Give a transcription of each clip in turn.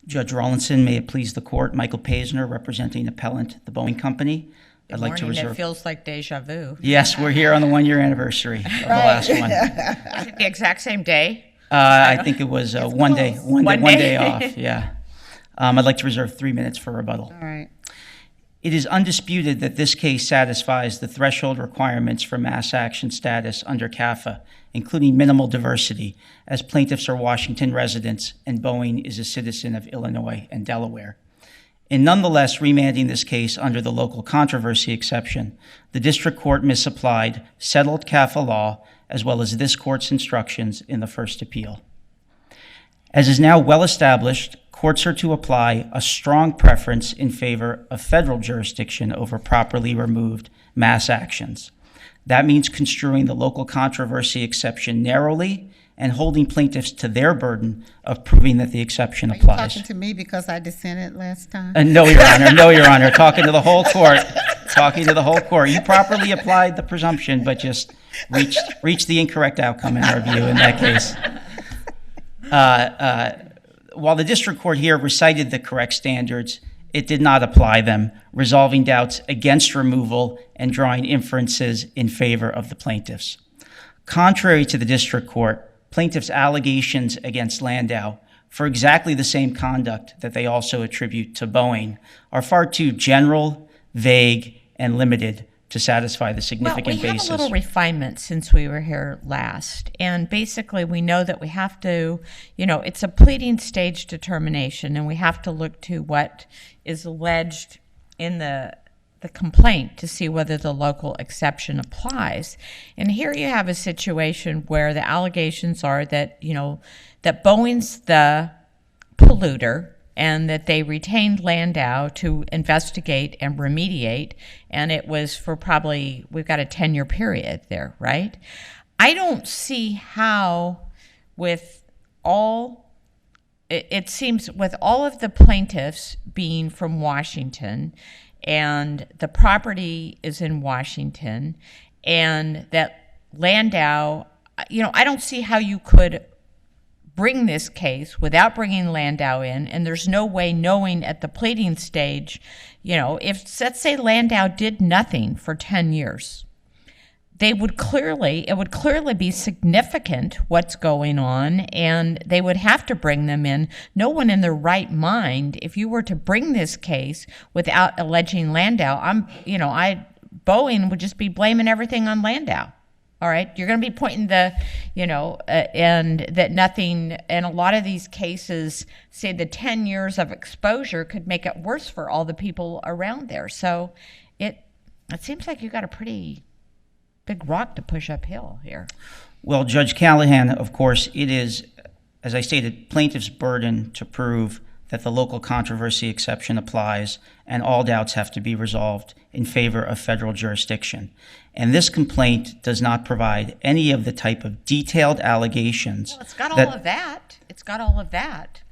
Judge Rawlinson, may it please the court, Michael Paisner, representing appellant, the Boeing Company. Good morning. It feels like deja vu. Yes, we're here on the one-year anniversary of the last one. Is it the exact same day? I think it was one day off, yeah. I'd like to reserve 3 minutes for rebuttal. All right. It is undisputed that this case satisfies the threshold requirements for mass action status under CAFA, including minimal diversity, as plaintiffs are Washington residents and Boeing is a citizen of Illinois and Delaware. In nonetheless remanding this case under the local controversy exception, the district court misapplied settled CAFA law as well as this court's instructions in the first appeal. As is now well established, courts are to apply a strong preference in favor of federal jurisdiction over properly removed mass actions. That means construing the local controversy exception narrowly and holding plaintiffs to their burden of proving that the exception applies. Are you talking to me because I dissented last time? No, Your Honor. No, Your Honor. Talking to the whole court. Talking to the whole court. You properly applied the presumption, but just reached the incorrect outcome in our view in that case. While the district court here recited the correct standards, it did not apply them, resolving doubts against removal and drawing inferences in favor of the plaintiffs. Contrary to the district court, plaintiffs' allegations against Landau for exactly the same conduct that they also attribute to Boeing are far too general, vague, and limited to satisfy the significant basis. Well, we have a little refinement since we were here last. And basically, we know that we have to, it's a pleading stage determination, and we have to look to what is alleged in the complaint to see whether the local exception applies. And here you have a situation where the allegations are that, that Boeing's the polluter, and that they retained Landau to investigate and remediate, and it was for probably, we've got a 10-year period there, right? I don't see how it seems with all of the plaintiffs being from Washington, and the property is in Washington, and that Landau, I don't see how you could bring this case without bringing Landau in, and there's no way knowing at the pleading stage, if, let's say, Landau did nothing for 10 years, it would clearly be significant what's going on, and they would have to bring them in. No one in their right mind, if you were to bring this case without alleging Landau, Boeing would just be blaming everything on Landau. All right, you're going to be pointing and that nothing, and a lot of these cases say the 10 years of exposure could make it worse for all the people around there. So it seems like you got a pretty big rock to push uphill here. Well, Judge Callahan, of course, it is, as I stated, plaintiff's burden to prove that the local controversy exception applies and all doubts have to be resolved in favor of federal jurisdiction. And this complaint does not provide any of the type of detailed allegations. Well, it's got all of that. It's got all of that.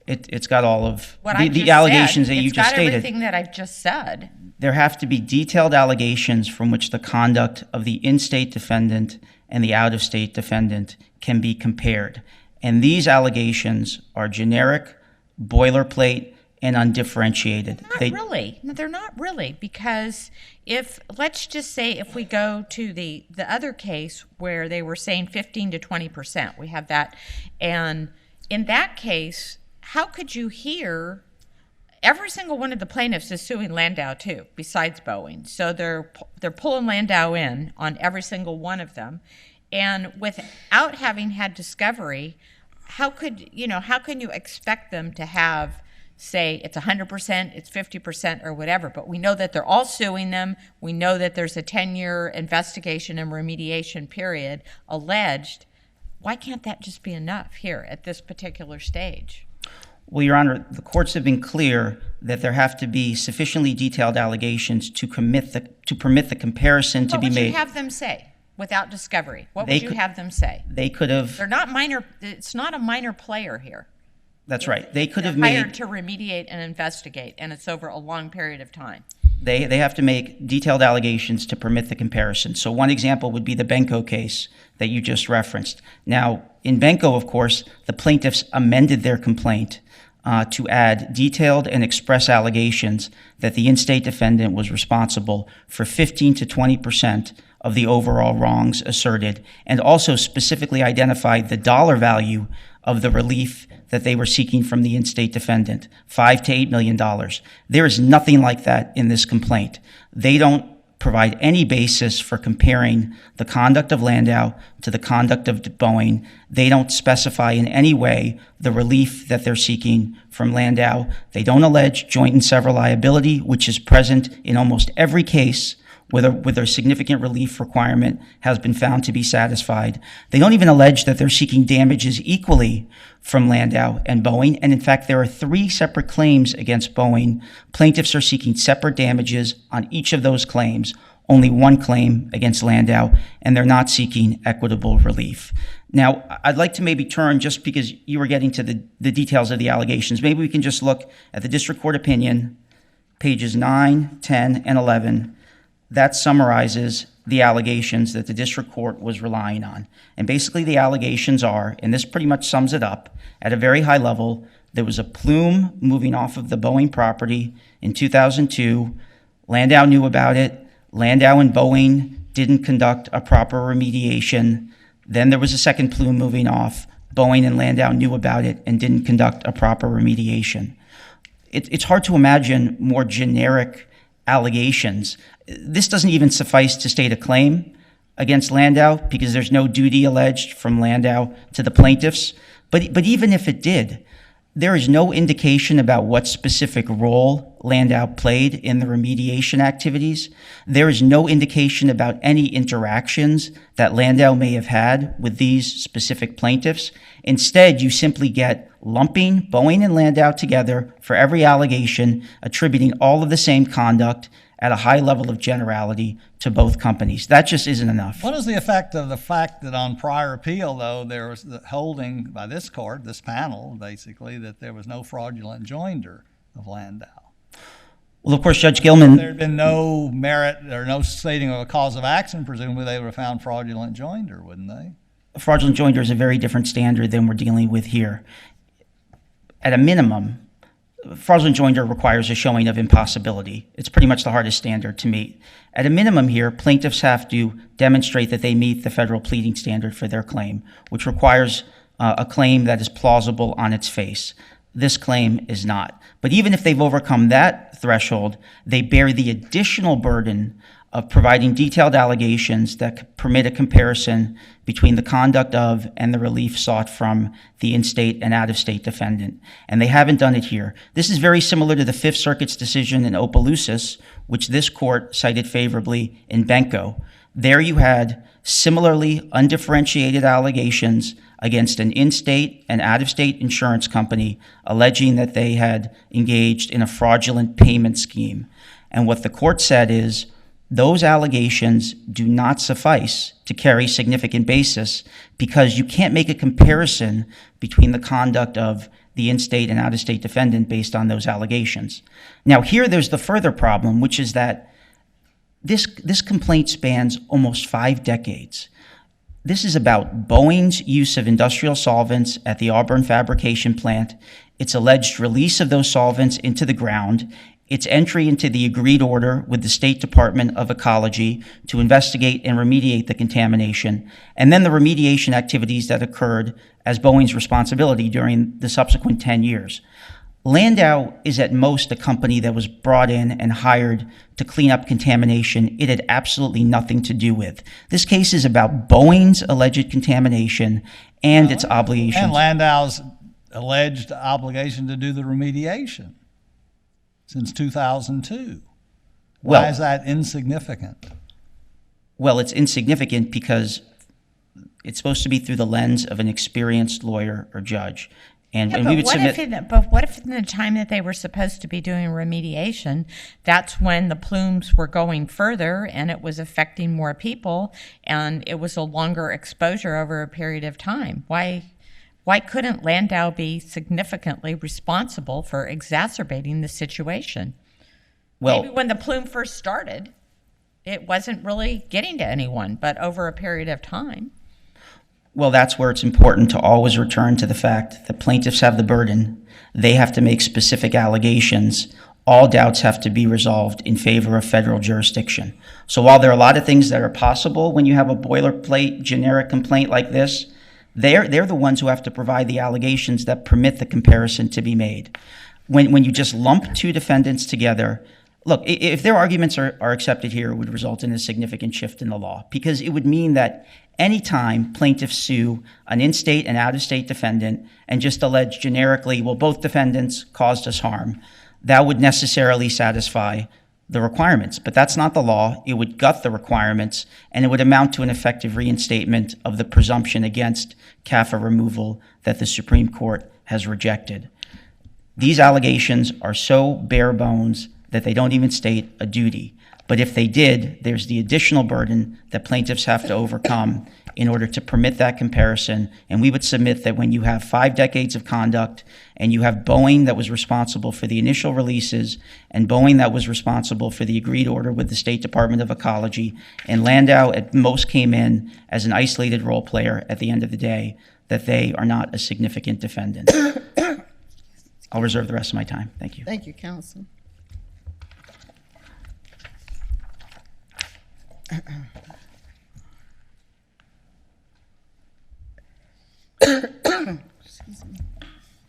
It's got all of the allegations that you just stated. It's got everything that I've just said. There have to be detailed allegations from which the conduct of the in-state defendant and the out-of-state defendant can be compared. And these allegations are generic, boilerplate, and undifferentiated. They're not really, because let's just say if we go to the other case where they were saying 15 to 20%, we have that, and in that case, how could you hear every single one of the plaintiffs is suing Landau too, besides Boeing, so they're pulling Landau in on every single one of them, and without having had discovery, how can you expect them to have, say, it's 100%, it's 50%, or whatever, but we know that they're all suing them. We know that there's a 10-year investigation and remediation period alleged. Why can't that just be enough here at this particular stage? Well, Your Honor, the courts have been clear that there have to be sufficiently detailed allegations to permit the comparison to be made. What would you have them say without discovery? What would you have them say? They could have. They're not minor. It's not a minor player here. That's right. They could have hired to remediate and investigate, and it's over a long period of time. They have to make detailed allegations to permit the comparison. So one example would be the Benko case that you just referenced. Now, in Benko, of course, the plaintiffs amended their complaint to add detailed and express allegations that the in-state defendant was responsible for 15 to 20% of the overall wrongs asserted, and also specifically identified the dollar value of the relief that they were seeking from the in-state defendant, $5 to $8 million. There is nothing like that in this complaint. They don't provide any basis for comparing the conduct of Landau to the conduct of Boeing. They don't specify in any way the relief that they're seeking from Landau. They don't allege joint and several liability, which is present in almost every case where a significant relief requirement has been found to be satisfied. They don't even allege that they're seeking damages equally from Landau and Boeing. And in fact, there are 3 separate claims against Boeing. Plaintiffs are seeking separate damages on each of those claims, only 1 claim against Landau, and they're not seeking equitable relief. Now, I'd like to maybe turn, just because you were getting to the details of the allegations, maybe we can just look at the district court opinion, pages 9, 10, and 11. That summarizes the allegations that the district court was relying on. And basically the allegations are, and this pretty much sums it up, at a very high level, there was a plume moving off of the Boeing property in 2002. Landau knew about it. Landau and Boeing didn't conduct a proper remediation. Then there was a second plume moving off. Boeing and Landau knew about it and didn't conduct a proper remediation. It's hard to imagine more generic allegations. This doesn't even suffice to state a claim against Landau because there's no duty alleged from Landau to the plaintiffs. But even if it did, there is no indication about what specific role Landau played in the remediation activities. There is no indication about any interactions that Landau may have had with these specific plaintiffs. Instead, you simply get lumping Boeing and Landau together for every allegation, attributing all of the same conduct at a high level of generality to both companies. That just isn't enough. What is the effect of the fact that on prior appeal, though, there was the holding by this court, this panel, basically, that there was no fraudulent joinder of Landau? Well, of course, Judge Gilman... There had been no merit or no stating of a cause of action, presumably they would have found fraudulent joinder, wouldn't they? Fraudulent joinder is a very different standard than we're dealing with here. At a minimum, fraudulent joinder requires a showing of impossibility. It's pretty much the hardest standard to meet. At a minimum here, plaintiffs have to demonstrate that they meet the federal pleading standard for their claim, which requires a claim that is plausible on its face. This claim is not. But even if they've overcome that threshold, they bear the additional burden of providing detailed allegations that permit a comparison between the conduct of and the relief sought from the in-state and out-of-state defendant. And they haven't done it here. This is very similar to the Fifth Circuit's decision in Opelousas, which this court cited favorably in Benko. There you had similarly undifferentiated allegations against an in-state and out-of-state insurance company alleging that they had engaged in a fraudulent payment scheme. And what the court said is, those allegations do not suffice to carry significant basis because you can't make a comparison between the conduct of the in-state and out-of-state defendant based on those allegations. Now, here there's the further problem, which is that this complaint spans almost 5 decades. This is about Boeing's use of industrial solvents at the Auburn fabrication plant, its alleged release of those solvents into the ground, its entry into the agreed order with the State Department of Ecology to investigate and remediate the contamination, and then the remediation activities that occurred as Boeing's responsibility during the subsequent 10 years. Landau is at most a company that was brought in and hired to clean up contamination it had absolutely nothing to do with. This case is about Boeing's alleged contamination and its obligations. And Landau's alleged obligation to do the remediation since 2002. Why is that insignificant? Well, it's insignificant because it's supposed to be through the lens of an experienced lawyer or judge. And we would submit. But what if in the time that they were supposed to be doing remediation, that's when the plumes were going further and it was affecting more people and it was a longer exposure over a period of time? Why couldn't Landau be significantly responsible for exacerbating the situation? Well, maybe when the plume first started, it wasn't really getting to anyone, but over a period of time. Well, that's where it's important to always return to the fact that plaintiffs have the burden. They have to make specific allegations. All doubts have to be resolved in favor of federal jurisdiction. So while there are a lot of things that are possible when you have a boilerplate generic complaint like this, they're the ones who have to provide the allegations that permit the comparison to be made. When you just lump two defendants together, look, if their arguments are accepted here, it would result in a significant shift in the law, because it would mean that anytime plaintiffs sue an in-state and out-of-state defendant and just allege generically, well, both defendants caused us harm, that would necessarily satisfy the requirements. But that's not the law. It would gut the requirements, and it would amount to an effective reinstatement of the presumption against CAFA removal that the Supreme Court has rejected. These allegations are so bare bones that they don't even state a duty. But if they did, there's the additional burden that plaintiffs have to overcome in order to permit that comparison. And we would submit that when you have 5 decades of conduct and you have Boeing that was responsible for the initial releases and Boeing that was responsible for the agreed order with the State Department of Ecology, and Landau at most came in as an isolated role player at the end of the day, that they are not a significant defendant. I'll reserve the rest of my time. Thank you. Thank you, counsel.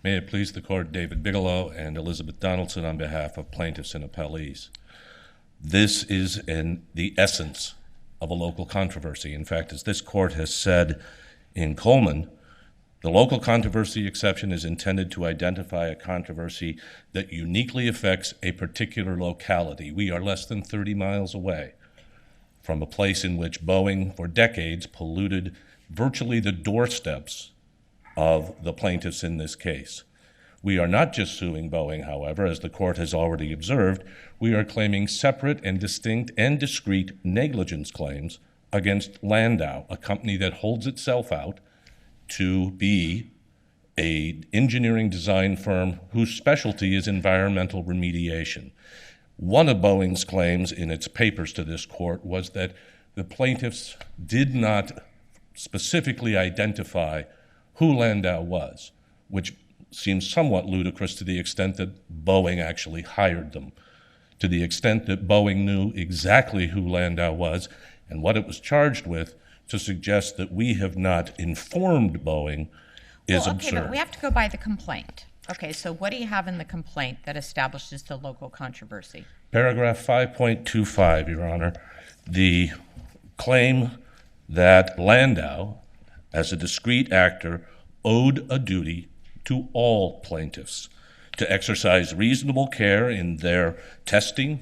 May it please the court, David Bigelow and Elizabeth Donaldson on behalf of plaintiffs and appellees. This is the essence of a local controversy. In fact, as this court has said in Coleman, the local controversy exception is intended to identify a controversy that uniquely affects a particular locality. We are less than 30 miles away from a place in which Boeing, for decades, polluted virtually the doorsteps of the plaintiffs in this case. We are not just suing Boeing, however, as the court has already observed. We are claiming separate and distinct and discrete negligence claims against Landau, a company that holds itself out to be an engineering design firm whose specialty is environmental remediation. One of Boeing's claims in its papers to this court was that the plaintiffs did not specifically identify who Landau was, which seems somewhat ludicrous to the extent that Boeing actually hired them, to the extent that Boeing knew exactly who Landau was and what it was charged with. To suggest that we have not informed Boeing is Okay, absurd. but we have to go by the complaint. Okay, so what do you have in the complaint that establishes the local controversy? Paragraph 5.25, Your Honor, the claim that Landau, as a discrete actor, owed a duty to all plaintiffs to exercise reasonable care in their testing.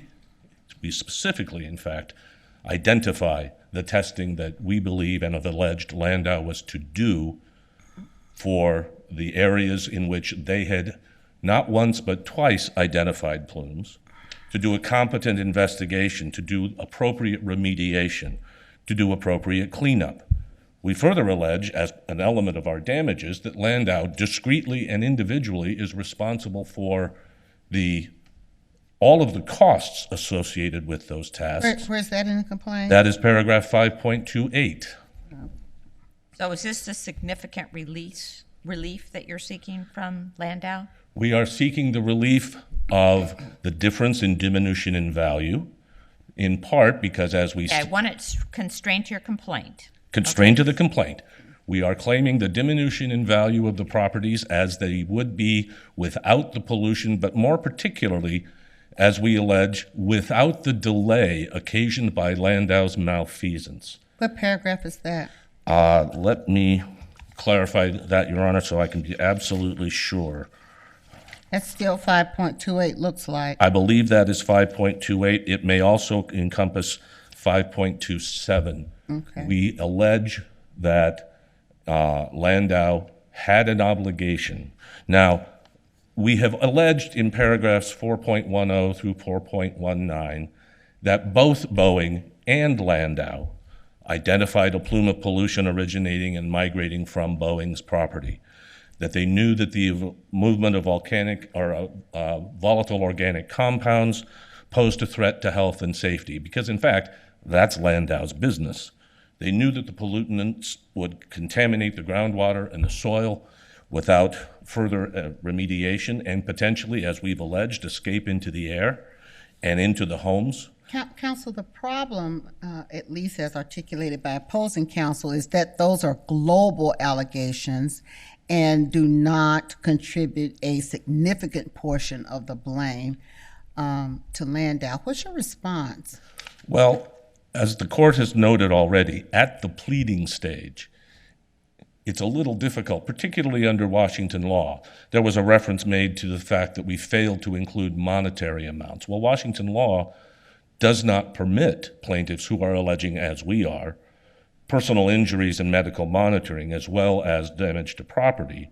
We specifically, in fact, identify the testing that we believe and have alleged Landau was to do for the areas in which they had not once but twice identified plumes, to do a competent investigation, to do appropriate remediation, to do appropriate cleanup. We further allege, as an element of our damages, that Landau discreetly and individually is responsible for all of the costs associated with those tasks. Where's that in the complaint? That is paragraph 5.28. So is this the significant relief that you're seeking from Landau? We are seeking the relief of the difference in diminution in value, in part because as we Okay, I want it constrained to your complaint. constrained to the complaint, we are claiming the diminution in value of the properties as they would be without the pollution, but more particularly, as we allege, without the delay occasioned by Landau's malfeasance. What paragraph is that? Let me clarify that, Your Honor, so I can be absolutely sure. That's still 5.28 looks like. I believe that is 5.28. It may also encompass 5.27. Okay. We allege that Landau had an obligation. Now, we have alleged in paragraphs 4.10 through 4.19 that both Boeing and Landau identified a plume of pollution originating and migrating from Boeing's property, that they knew that the movement of volatile organic compounds posed a threat to health and safety, because in fact, that's Landau's business. They knew that the pollutants would contaminate the groundwater and the soil without further remediation and potentially, as we've alleged, escape into the air and into the homes. Counsel, the problem, at least as articulated by opposing counsel, is that those are global allegations and do not contribute a significant portion of the blame to Landau. What's your response? Well, as the court has noted already, at the pleading stage, it's a little difficult, particularly under Washington law. There was a reference made to the fact that we failed to include monetary amounts. Well, Washington law does not permit plaintiffs who are alleging, as we are, personal injuries and medical monitoring, as well as damage to property,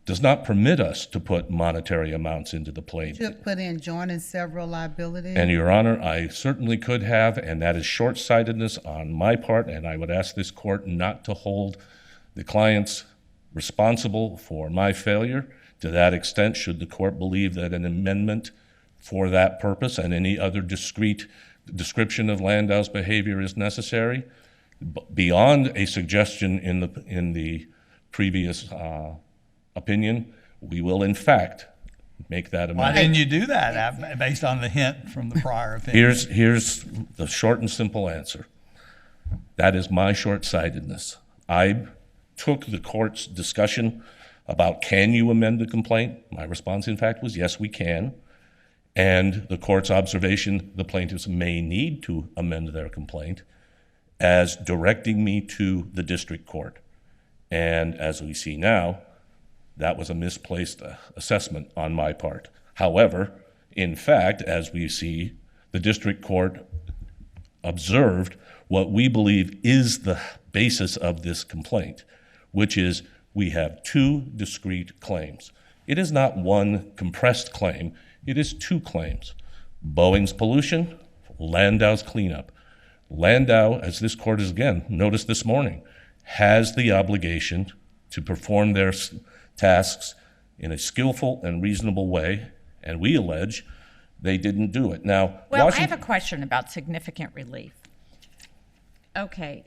does not permit us to put monetary amounts into the You plaintiff. have put in joint and several liabilities. And Your Honor, I certainly could have, and that is short-sightedness on my part, and I would ask this court not to hold the clients responsible for my failure. To that extent, should the court believe that an amendment for that purpose and any other discrete description of Landau's behavior is necessary, beyond a suggestion in the previous opinion, we will in fact make that Why amendment. didn't you do that based on the hint from the prior opinion? Here's the short and simple answer. That is my short-sightedness. I took the court's discussion about can you amend the complaint? My response, in fact, was yes, we can. And the court's observation, the plaintiffs may need to amend their complaint, as directing me to the district court. And as we see now, that was a misplaced assessment on my part. However, in fact, as we see, the district court observed what we believe is the basis of this complaint, which is we have two discrete claims. It is not one compressed claim, it is two claims. Boeing's pollution, Landau's cleanup. Landau, as this court has again noticed this morning, has the obligation to perform their tasks in a skillful and reasonable way, and we allege they didn't do it. Now, Well, I Washington- have a question about significant relief. Okay,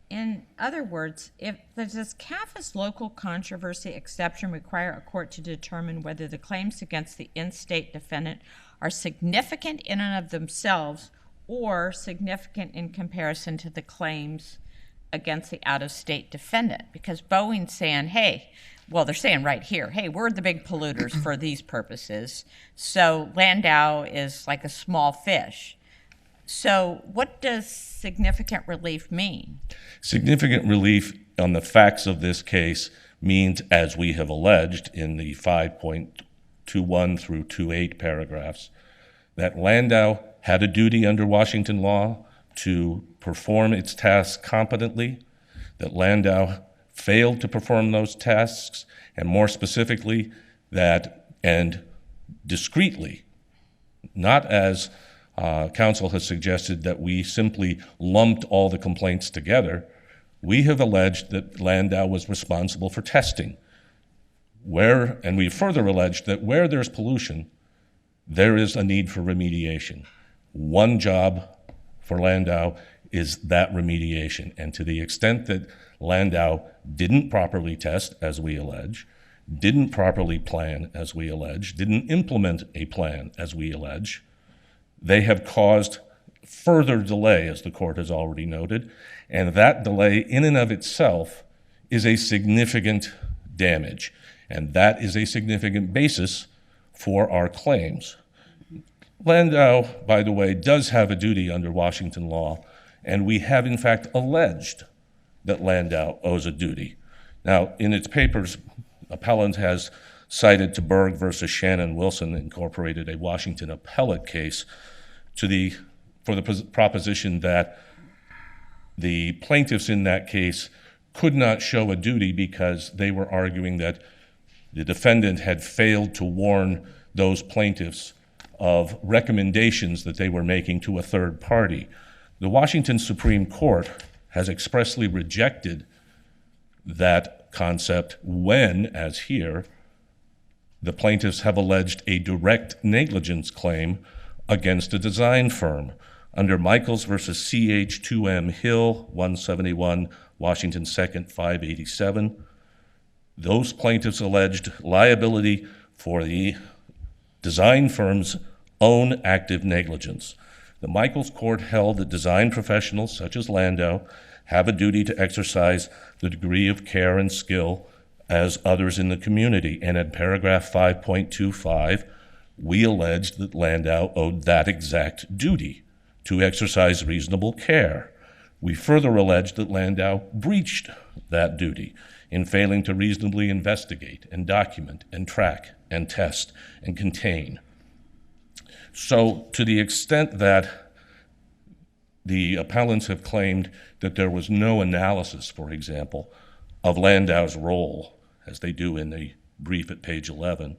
in other words, does CAFA's local controversy exception require a court to determine whether the claims against the in-state defendant are significant in and of themselves or significant in comparison to the claims against the out-of-state defendant? Because Boeing's saying, hey, well, they're saying right here, hey, we're the big polluters for these purposes, so Landau is like a small fish. So what does significant relief mean? Significant relief on the facts of this case means, as we have alleged in the 5.21 through 28 paragraphs, that Landau had a duty under Washington law to perform its tasks competently, that Landau failed to perform those tasks, and more specifically, and discreetly, not as counsel has suggested that we simply lumped all the complaints together. We have alleged that Landau was responsible for testing. And we further alleged that where there's pollution, there is a need for remediation. One job for Landau is that remediation. And to the extent that Landau didn't properly test, as we allege, didn't properly plan, as we allege, didn't implement a plan, as we allege, they have caused further delay, as the court has already noted, and that delay in and of itself is a significant damage, and that is a significant basis for our claims. Landau, by the way, does have a duty under Washington law, and we have in fact alleged that Landau owes a duty. Now, in its papers, appellant has cited to Berg versus Shannon Wilson, Incorporated, a Washington appellate case for the proposition that the plaintiffs in that case could not show a duty because they were arguing that the defendant had failed to warn those plaintiffs of recommendations that they were making to a third party. The Washington Supreme Court has expressly rejected that concept when, as here, the plaintiffs have alleged a direct negligence claim against a design firm. Under Michaels versus CH2M Hill, 171 Washington 2nd, 587, those plaintiffs alleged liability for the design firm's own active negligence. The Michaels court held that design professionals, such as Landau, have a duty to exercise the degree of care and skill as others in the community. And in paragraph 5.25, we alleged that Landau owed that exact duty to exercise reasonable care. We further alleged that Landau breached that duty in failing to reasonably investigate and document and track and test and contain. So to the extent that the appellants have claimed that there was no analysis, for example, of Landau's role, as they do in the brief at page 11,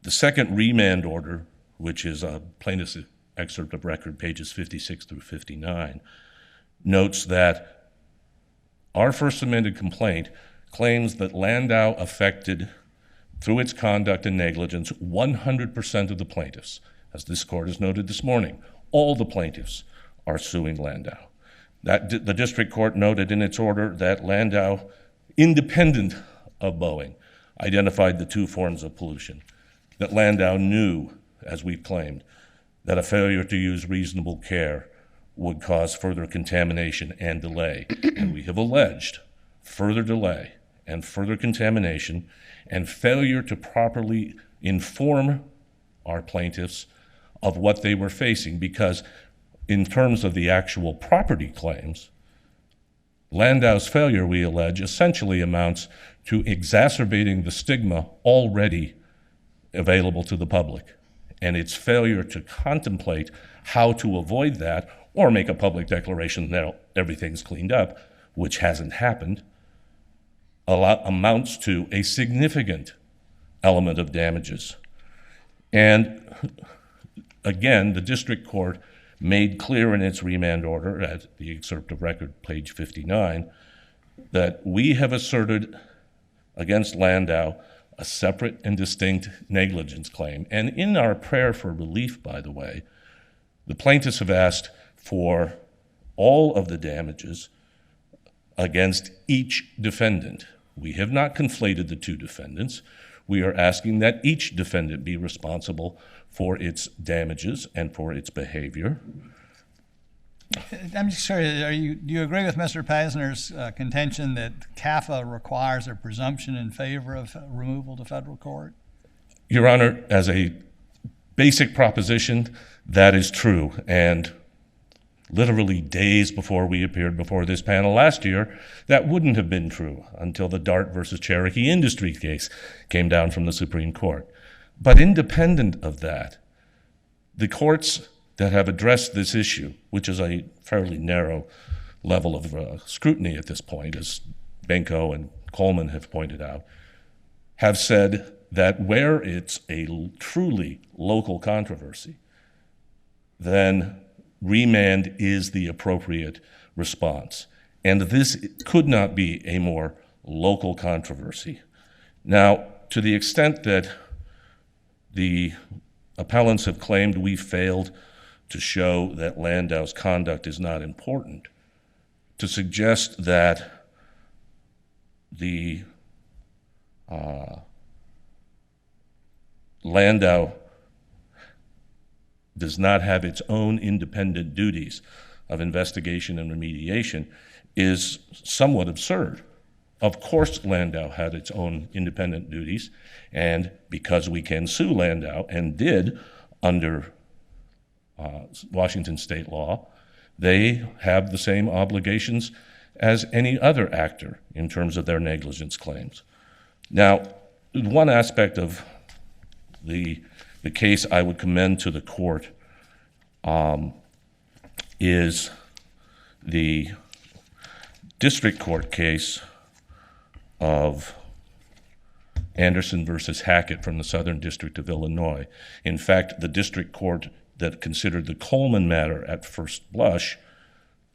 the second remand order, which is a plaintiff's excerpt of record, pages 56 through 59, notes that our first amended complaint claims that Landau affected, through its conduct and negligence, 100% of the plaintiffs. As this court has noted this morning, all the plaintiffs are suing Landau. The district court noted in its order that Landau, independent of Boeing, identified the two forms of pollution, that Landau knew, as we've claimed, that a failure to use reasonable care would cause further contamination and delay. And we have alleged further delay and further contamination and failure to properly inform our plaintiffs of what they were facing, because in terms of the actual property claims, Landau's failure, we allege, essentially amounts to exacerbating the stigma already available to the public, and its failure to contemplate how to avoid that or make a public declaration that everything's cleaned up, which hasn't happened, amounts to a significant element of damages. And again, the district court made clear in its remand order, at the excerpt of record, page 59, that we have asserted against Landau a separate and distinct negligence claim. And in our prayer for relief, by the way, the plaintiffs have asked for all of the damages against each defendant. We have not conflated the two defendants. We are asking that each defendant be responsible for its damages and for its behavior. I'm just curious, do you agree with Mr. Pasner's contention that CAFA requires a presumption in favor of removal to federal court? Your Honor, as a basic proposition, that is true. And literally days before we appeared before this panel last year, that wouldn't have been true until the Dart versus Cherokee Industries case came down from the Supreme Court. But independent of that, the courts that have addressed this issue, which is a fairly narrow level of scrutiny at this point, as Benko and Coleman have pointed out, have said that where it's a truly local controversy, then remand is the appropriate response. And this could not be a more local controversy. Now, to the extent that the appellants have claimed we failed to show that Landau's conduct is not important, to suggest that the Landau does not have its own independent duties of investigation and remediation is somewhat absurd. Of course, Landau had its own independent duties, and because we can sue Landau, and did under Washington state law, they have the same obligations as any other actor in terms of their negligence claims. Now, one aspect of the case I would commend to the court is the district court case of Anderson versus Hackett from the Southern District of Illinois. In fact, the district court that considered the Coleman matter at first blush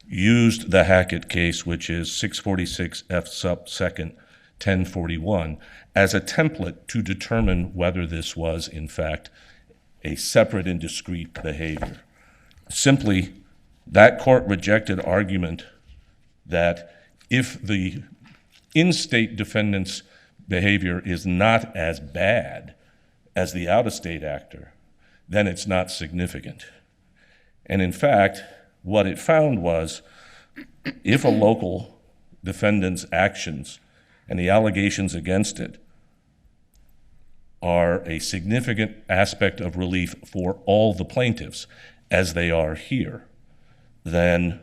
used the Hackett case, which is 646 F sub 2nd 1041, as a template to determine whether this was, in fact, a separate and discrete behavior. Simply That court rejected argument that if the in-state defendant's behavior is not as bad as the out-of-state actor, then it's not significant. And in fact, what it found was if a local defendant's actions and the allegations against it are a significant aspect of relief for all the plaintiffs, as they are here, then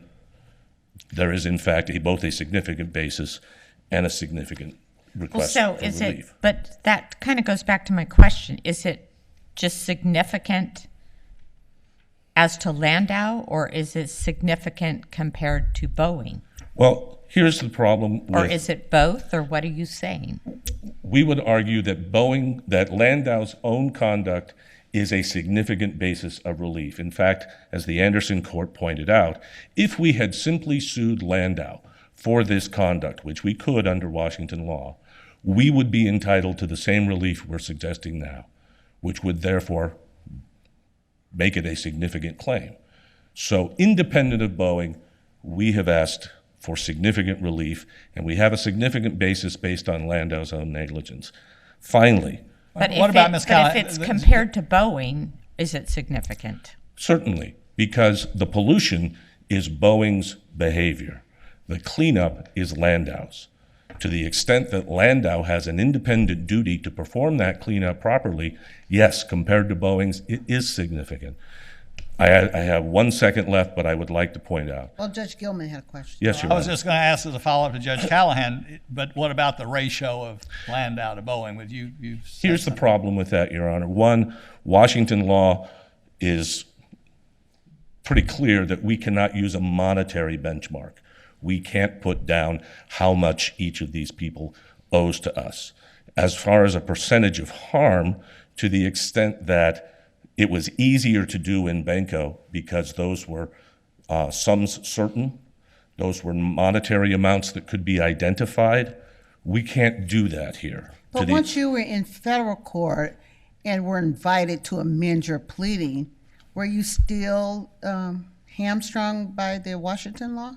there is in fact both a significant basis and a significant request So for is relief. it, but that kind of goes back to my question. Is it just significant as to Landau, or is it significant compared to Boeing? Well, here's the problem Or with, is it both, or what are you saying? we would argue that that Landau's own conduct is a significant basis of relief. In fact, as the Anderson court pointed out, if we had simply sued Landau for this conduct, which we could under Washington law, we would be entitled to the same relief we're suggesting now, which would therefore make it a significant claim. So independent of Boeing, we have asked for significant relief, and we have a significant basis based on Landau's own negligence. Finally, But What if about it- Ms. But Callahan? if it's compared to Boeing, is it significant? certainly, because the pollution is Boeing's behavior. The cleanup is Landau's. To the extent that Landau has an independent duty to perform that cleanup properly, yes, compared to Boeing's, it is significant. I have 1 second left, but I would like to point out. Well, Judge Gilman had a question. Yes, Your I was Honor. just going to ask as a follow-up to Judge Callahan, but what about the ratio of Landau to Boeing? Would you said Here's the something. problem with that, Your Honor. One, Washington law is pretty clear that we cannot use a monetary benchmark. We can't put down how much each of these people owes to us. As far as a percentage of harm, to the extent that it was easier to do in Banco because those were sums certain, those were monetary amounts that could be identified, we can't do that here. To But the- once you were in federal court and were invited to amend your pleading, were you still hamstrung by the Washington law?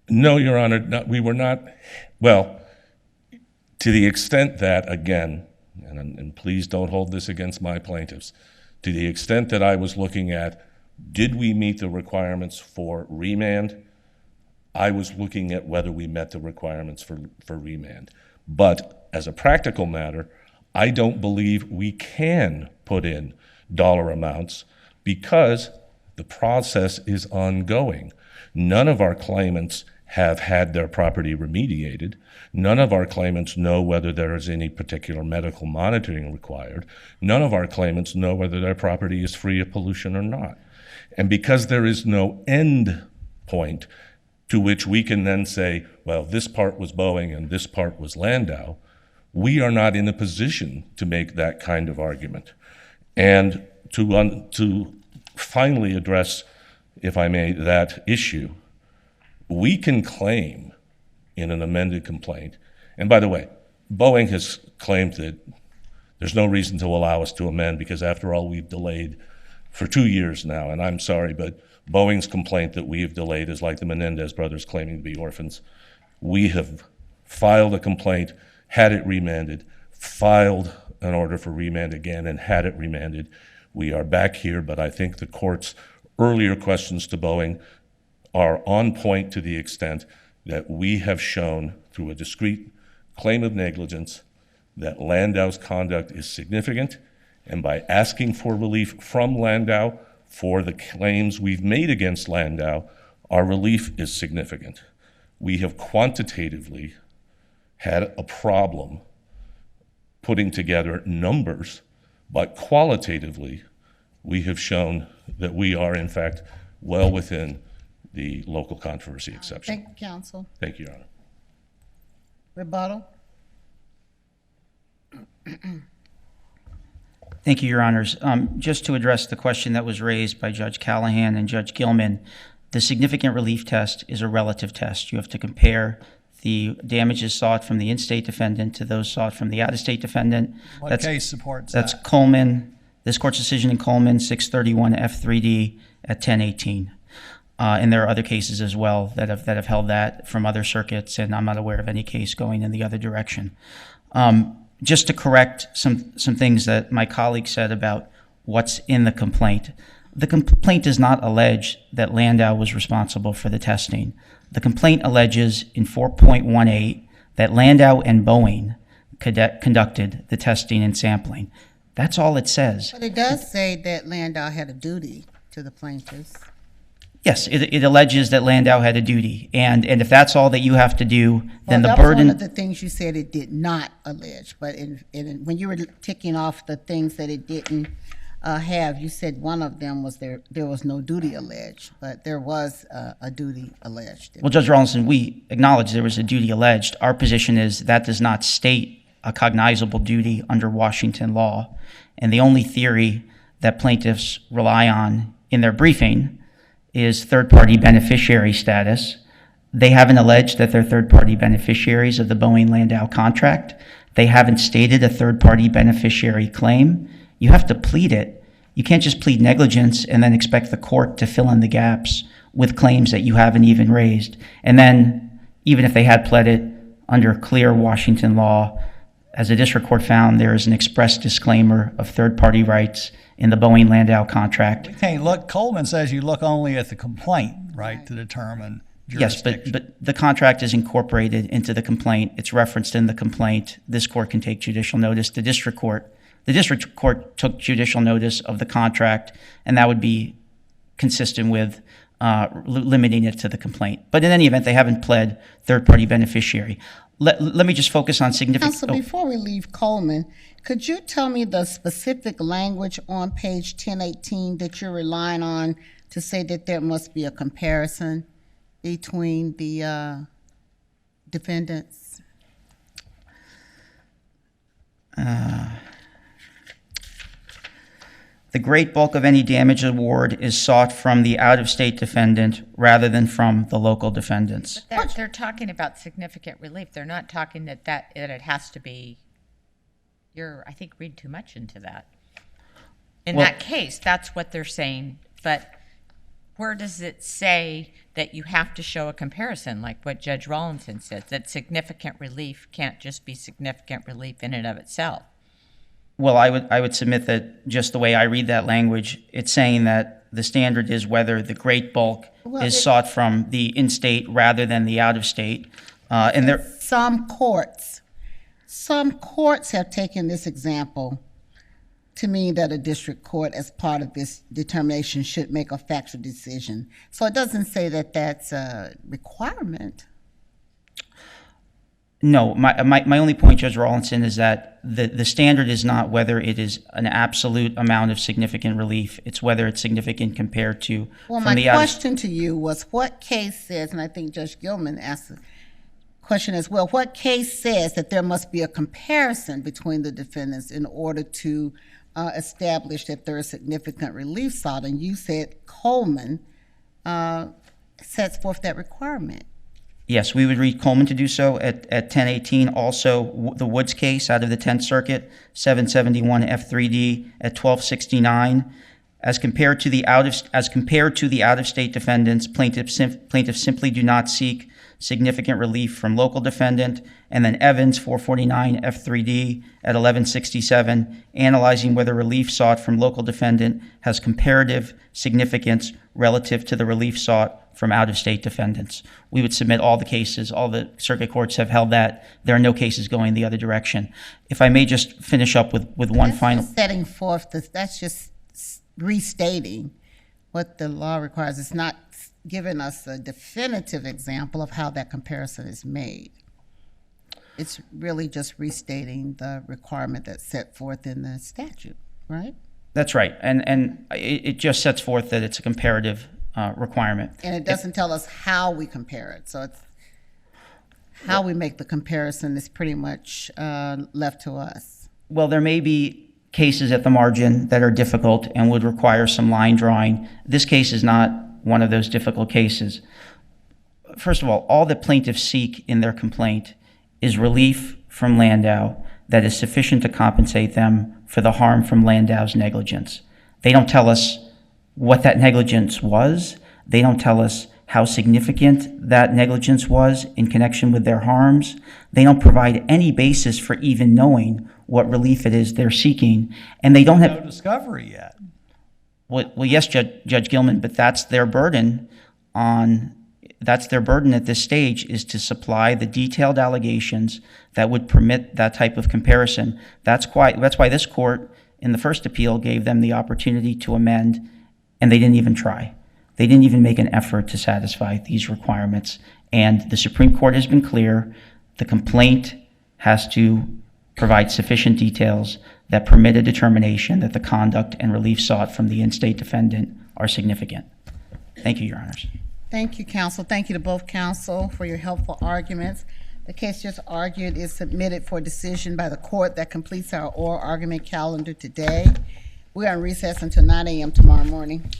No, Your Honor, we were not. Well, to the extent that, again, and please don't hold this against my plaintiffs, to the extent that I was looking at, did we meet the requirements for remand? I was looking at whether we met the requirements for remand. But as a practical matter, I don't believe we can put in dollar amounts because the process is ongoing. None of our claimants have had their property remediated. None of our claimants know whether there is any particular medical monitoring required. None of our claimants know whether their property is free of pollution or not. And because there is no end point to which we can then say, well, this part was Boeing and this part was Landau, we are not in a position to make that kind of argument. And to finally address, if I may, that issue, we can claim in an amended complaint, and by the way, Boeing has claimed that there's no reason to allow us to amend because after all, we've delayed for 2 years now, and I'm sorry, but Boeing's complaint that we have delayed is like the Menendez brothers claiming to be orphans. We have filed a complaint, had it remanded, filed an order for remand again, and had it remanded. We are back here, but I think the court's earlier questions to Boeing are on point to the extent that we have shown through a discrete claim of negligence that Landau's conduct is significant, and by asking for relief from Landau for the claims we've made against Landau, our relief is significant. We have quantitatively had a problem putting together numbers, but qualitatively, we have shown that we are, in fact, well within the local controversy exception. Thank you, counsel. Thank you, Your Honor. Rebuttal? Thank you, Your Honors. Just to address the question that was raised by Judge Callahan and Judge Gilman, the significant relief test is a relative test. You have to compare the damages sought from the in-state defendant to those sought from the out-of-state defendant. What case supports That's that? Coleman, this court's decision in Coleman, 631 F3D at 1018. And there are other cases as well that have held that from other circuits, and I'm not aware of any case going in the other direction. Just to correct some things that my colleague said about what's in the complaint. The complaint does not allege that Landau was responsible for the testing. The complaint alleges in 4.18 that Landau and Boeing conducted the testing and sampling. That's all it says. But it does say that Landau had a duty to the plaintiffs. Yes, it alleges that Landau had a duty, and if that's all that you have to do, then the Well, that was one burden. of the things you said it did not allege, but when you were ticking off the things that it didn't have, you said one of them was there was no duty alleged, but there was a duty alleged. Well, Judge Rawlinson, we acknowledge there was a duty alleged. Our position is that does not state a cognizable duty under Washington law, and the only theory that plaintiffs rely on in their briefing is third-party beneficiary status. They haven't alleged that they're third-party beneficiaries of the Boeing-Landau contract. They haven't stated a third-party beneficiary claim. You have to plead it. You can't just plead negligence and then expect the court to fill in the gaps with claims that you haven't even raised. And then, even if they had pled it under clear Washington law, as the district court found, there is an express disclaimer of third-party rights in the Boeing-Landau contract. Hey, look, Coleman says you look only at the complaint, right, to determine Yes, jurisdiction. but the contract is incorporated into the complaint. It's referenced in the complaint. This court can take judicial notice. The district court took judicial notice of the contract, and that would be consistent with limiting it to the complaint. But in any event, they haven't pled third-party beneficiary. Let me just focus on significant. Counsel, before we leave Coleman, could you tell me the specific language on page 1018 that you're relying on to say that there must be a comparison between the defendants? The great bulk of any damage award is sought from the out-of-state defendant rather than from the local defendants. They're talking about significant relief. They're not talking that it has to be. You're, I think, read too much into that. In Well- that case, that's what they're saying. But where does it say that you have to show a comparison, like what Judge Rawlinson said, that significant relief can't just be significant relief in and of itself? Well, I would submit that just the way I read that language, it's saying that the standard is whether the great bulk is sought from the in-state rather than the out-of-state. And there, Some courts have taken this example to mean that a district court, as part of this determination, should make a factual decision. So it doesn't say that that's a requirement. no, my only point, Judge Rawlinson, is that the standard is not whether it is an absolute amount of significant relief. It's whether it's significant compared to Well, from my the out. question to you was, what case says, and I think Judge Gilman asked the question as well, what case says that there must be a comparison between the defendants in order to establish that there is significant relief sought? And you said Coleman sets forth that requirement. Yes, we would read Coleman to do so at 1018. Also, the Woods case out of the 10th Circuit, 771 F3D at 1269. As compared to the out-of-state defendants, plaintiffs simply do not seek significant relief from local defendant. And then Evans, 449 F3D at 1167, analyzing whether relief sought from local defendant has comparative significance relative to the relief sought from out-of-state defendants. We would submit all the cases. All the circuit courts have held that. There are no cases going the other direction. If I may just finish up with one That's final. just setting forth, that's just restating what the law requires. It's not giving us a definitive example of how that comparison is made. It's really just restating the requirement that's set forth in the statute, right? That's right. And it just sets forth that it's a comparative requirement. And it doesn't tell us how we compare it. So it's how we make the comparison is pretty much left to us. Well, there may be cases at the margin that are difficult and would require some line drawing. This case is not one of those difficult cases. First of all that plaintiffs seek in their complaint is relief from Landau that is sufficient to compensate them for the harm from Landau's negligence. They don't tell us what that negligence was. They don't tell us how significant that negligence was in connection with their harms. They don't provide any basis for even knowing what relief it is they're seeking. And they don't No have, discovery yet. well, yes, Judge Gilman, but that's their burden at this stage, is to supply the detailed allegations that would permit that type of comparison. That's why this court in the first appeal gave them the opportunity to amend, and they didn't even try. They didn't even make an effort to satisfy these requirements. And the Supreme Court has been clear, the complaint has to provide sufficient details that permit a determination that the conduct and relief sought from the in-state defendant are significant. Thank you, Your Honors. Thank you, counsel. Thank you to both counsel for your helpful arguments. The case just argued is submitted for decision by the court. That completes our oral argument calendar today. We are on recess until 9 a.m. tomorrow morning.